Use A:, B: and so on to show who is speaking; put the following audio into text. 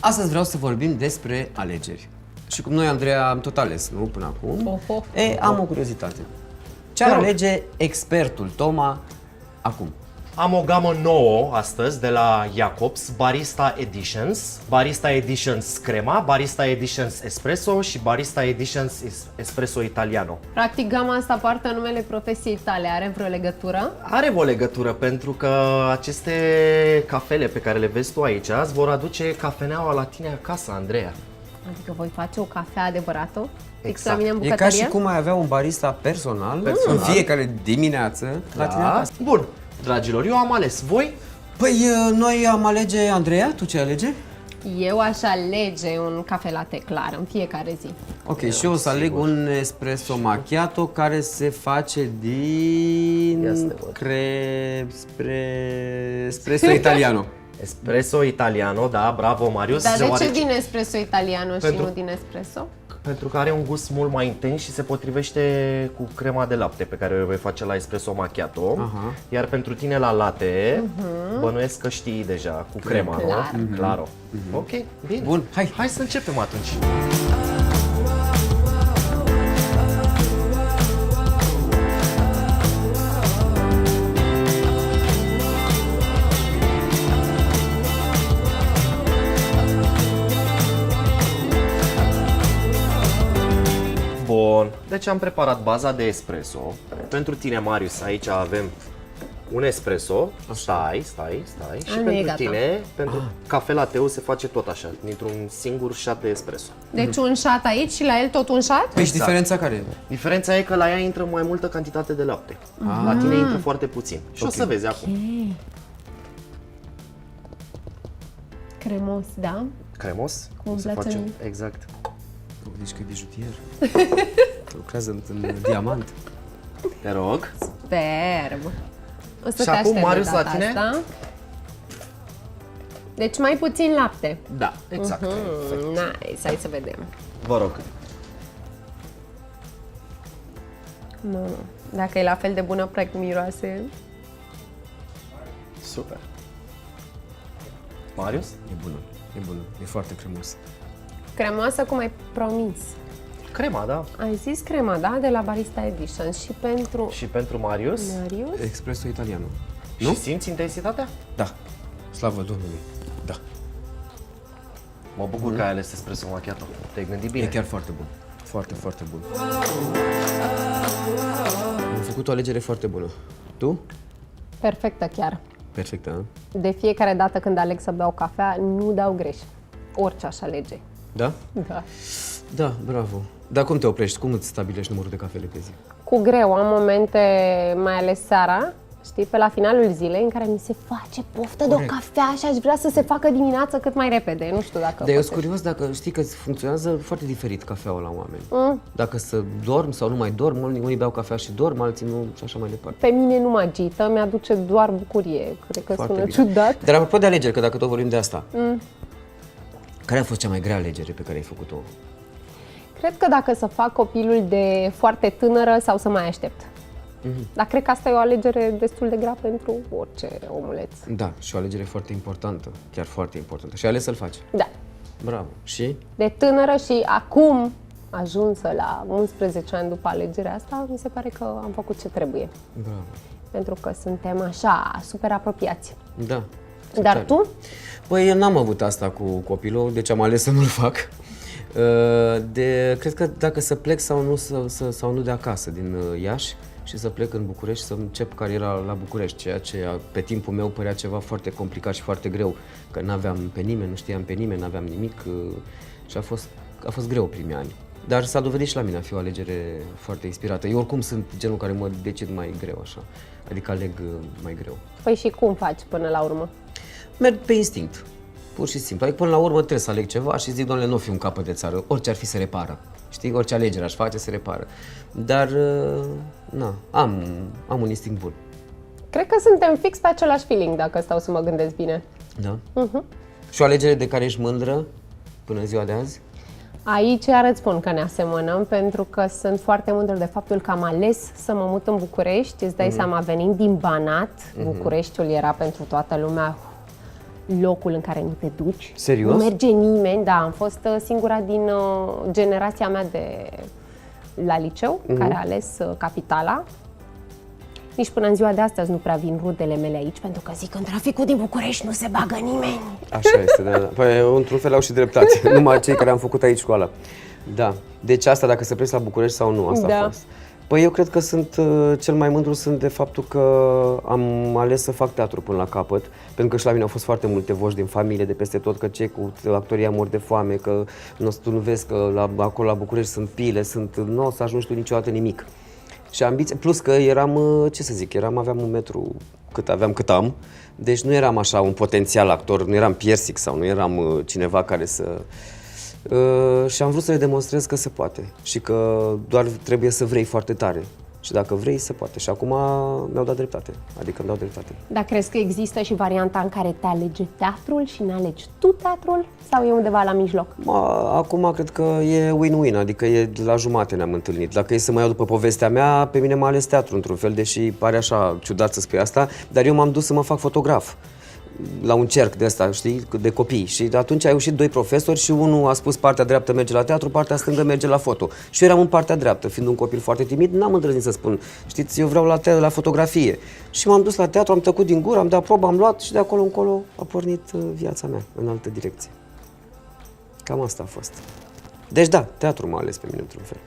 A: Astăzi vreau să vorbim despre alegeri. Și cum noi, Andreea, am tot ales, nu? Până acum. Am o curiozitate. Ce ar alege expertul Toma acum?
B: Am o gamă nouă astăzi de la Jacobs, Barista Editions. Barista Editions Crema, Barista Editions Espresso și Barista Editions Espresso Italiano.
C: Practic, gama asta poartă numele profesiei tale. Are vreo legătură?
B: Are o legătură pentru că aceste cafele pe care le vezi tu aici îți vor aduce cafeneaua la tine acasă, Andreea.
C: Adică voi face o cafea adevărată?
B: Exact.
C: La mine în
A: E
C: bucătărie?
A: ca și cum ai avea un barista personal în fiecare dimineață la tine acasă.
B: Bun, dragilor, eu am ales. Voi?
A: Păi, noi am alege, Andreea, tu ce alege?
C: Eu aș alege un cafe latte clar în fiecare zi.
A: Ok, și eu o să aleg un espresso macchiato care se face din espresso italiano.
B: Espresso Italiano, da, bravo, Marius.
C: Dar de ce
B: Deoarece-
C: din espresso italiano și
B: Pentru-
C: nu din espresso?
B: Pentru că are un gust mult mai intens și se potrivește cu crema de lapte pe care o vei face la espresso macchiato. Iar pentru tine la latte, bănuiesc că știi deja cu crema, nu?
C: Clar.
B: Claro. Ok, bine.
A: Bun,
B: Hai să începem atunci. Bun, deci am preparat baza de espresso. Pentru tine, Marius, aici avem un espresso. Stai. Și
C: nu e
B: pentru
C: gata.
B: tine, pentru cafe latte se face tot așa, dintr-un singur shot de espresso.
C: Deci un shot aici și la el tot un shot?
A: Păi și diferența care e?
B: Diferența e că la ea intră mai multă cantitate de lapte. La tine intră foarte puțin. Și o să vezi acum.
C: Cremos, da?
B: Cremos.
C: Cum îmi
B: se
C: place
B: face.
C: mie.
B: Exact.
A: Deci că e bijutier. Lucrează în diamant.
B: Te rog.
C: Superb! O să
B: Și
C: te
B: acum,
C: aștept
B: Marius,
C: de
B: la
C: data
B: tine?
C: asta. Deci mai puțin lapte.
B: Da, exact.
C: Nice, hai să vedem.
B: Vă rog.
C: Nu. Dacă e la fel de bună precum miroase.
B: Super. Marius?
A: E bună, e foarte cremos.
C: Cremoasă cum ai promis.
B: Crema, da.
C: Ai zis crema, da? De la Barista Edition. Și pentru
B: Și pentru Marius?
C: Marius?
A: Espresso italiano.
B: Nu? Și simți intensitatea?
A: Da. Slavă Domnului. Da.
B: Mă bucur că ai ales espresso macchiato. Te-ai gândit bine.
A: E chiar foarte bun. Foarte, foarte bun. Am făcut o alegere foarte bună. Tu?
C: Perfectă chiar.
A: Perfectă, a?
C: De fiecare dată când aleg să beau cafea, nu dau greș. Orice aș alege.
A: Da?
C: Da.
A: Da, bravo. Dar cum te oprești? Cum îți stabilești numărul de cafele pe zi?
C: Cu greu, am momente, mai ales seara, știi, pe la finalul zilei, în care mi se face poftă de o cafea și aș vrea să se facă dimineața cât mai repede. Nu știu dacă
A: Dar eu sunt
C: poate.
A: curios dacă știi că funcționează foarte diferit cafeaua la oameni. Dacă să dorm sau nu mai dorm, unii beau cafea și dorm, alții nu și așa mai departe.
C: Pe mine nu mă agită, mi-aduce doar bucurie. Cred că
A: Foarte
C: sună
A: bine.
C: ciudat.
A: Dar apropo de alegeri, că dacă tot vorbim de asta, care a fost cea mai grea alegere pe care ai făcut-o?
C: Cred că dacă să fac copilul de foarte tânără sau să mai aștept. Dar cred că asta e o alegere destul de grea pentru orice omuleț.
A: Da, și o alegere foarte importantă, chiar foarte importantă. Și ai ales să-l faci.
C: Da.
A: Bravo. Și?
C: De tânără și acum, ajunsă la 11 ani după alegerea asta, mi se pare că am făcut ce trebuie.
A: Bravo.
C: Pentru că suntem așa, super apropiați.
A: Da.
C: Dar
A: tare.
C: tu?
A: Păi eu n-am avut asta cu copilul, deci am ales să nu-l fac. Cred că dacă să plec sau nu, sau nu de acasă, din Iași, și să plec în București, să încep cariera la București, ceea ce pe timpul meu părea ceva foarte complicat și foarte greu, că n-aveam pe nimeni, nu știam pe nimeni, n-aveam nimic și a fost greu primii ani. Dar s-a dovedit și la mine a fi o alegere foarte inspirată. Eu oricum sunt genul care mă decid mai greu așa, adică aleg mai greu.
C: Păi și cum faci până la urmă?
A: Merg pe instinct, pur și simplu. Adică până la urmă trebuie să aleg ceva și zic, doamne, nu fi un capăt de țară, orice ar fi se repară. Știi, orice alegere aș face se repară. Dar, na, am un instinct bun.
C: Cred că suntem fix pe același feeling, dacă stau să mă gândesc bine.
A: Da? Și o alegere de care ești mândră până în ziua de azi?
C: Aici iar îți spun că ne asemănăm, pentru că sunt foarte mândră de faptul că am ales să mă mut în București. Îți dai seama, venind din Banat, Bucureștiul era pentru toată lumea locul în care nu te duci.
A: Serios?
C: Nu merge nimeni, da, am fost singura din generația mea la liceu care a ales capitala. Nici până în ziua de astăzi nu prea vin rudele mele aici, pentru că zic că în traficul din București nu se bagă nimeni.
A: Așa este, da. Păi, într-un fel au și dreptate, numai cei care am făcut aici școala. Da. Deci asta, dacă să pleci la București sau nu, asta a fost. Păi eu cred că cel mai mândru sunt de faptul că am ales să fac teatru până la capăt, pentru că și la mine au fost foarte multe voci din familie, de peste tot, că cei cu actoria mor de foame, că tu nu vezi că acolo la București sunt pile, nu o să ajungi tu niciodată nimic. Și ambiție, plus că eram, ce să zic, aveam un metru cât am, deci nu eram așa un potențial actor, nu eram Piersic sau nu eram cineva care să... și am vrut să le demonstrez că se poate și că doar trebuie să vrei foarte tare. Și dacă vrei, se poate. Și acum mi-au dat dreptate, adică îmi dau dreptate.
C: Dar crezi că există și varianta în care te alege teatrul și ne alegi tu teatrul? Sau e undeva la mijloc?
A: Acum cred că e win-win, adică e la jumate ne-am întâlnit. Dacă e să mă iau după povestea mea, pe mine m-a ales teatru într-un fel, deși pare așa ciudat să spui asta, dar eu m-am dus să mă fac fotograf la un cerc de ăsta, știi, de copii. Și atunci au ieșit doi profesori și unul a spus partea dreaptă merge la teatru, partea stângă merge la foto. Și eu eram în partea dreaptă, fiind un copil foarte timid, n-am îndrăznit să spun, știți, eu vreau la fotografie. Și m-am dus la teatru, am tăcut din gură, am dat probă, am luat și de acolo încolo a pornit viața mea în altă direcție. Cam asta a fost. Deci da, teatru m-a ales pe mine într-un fel.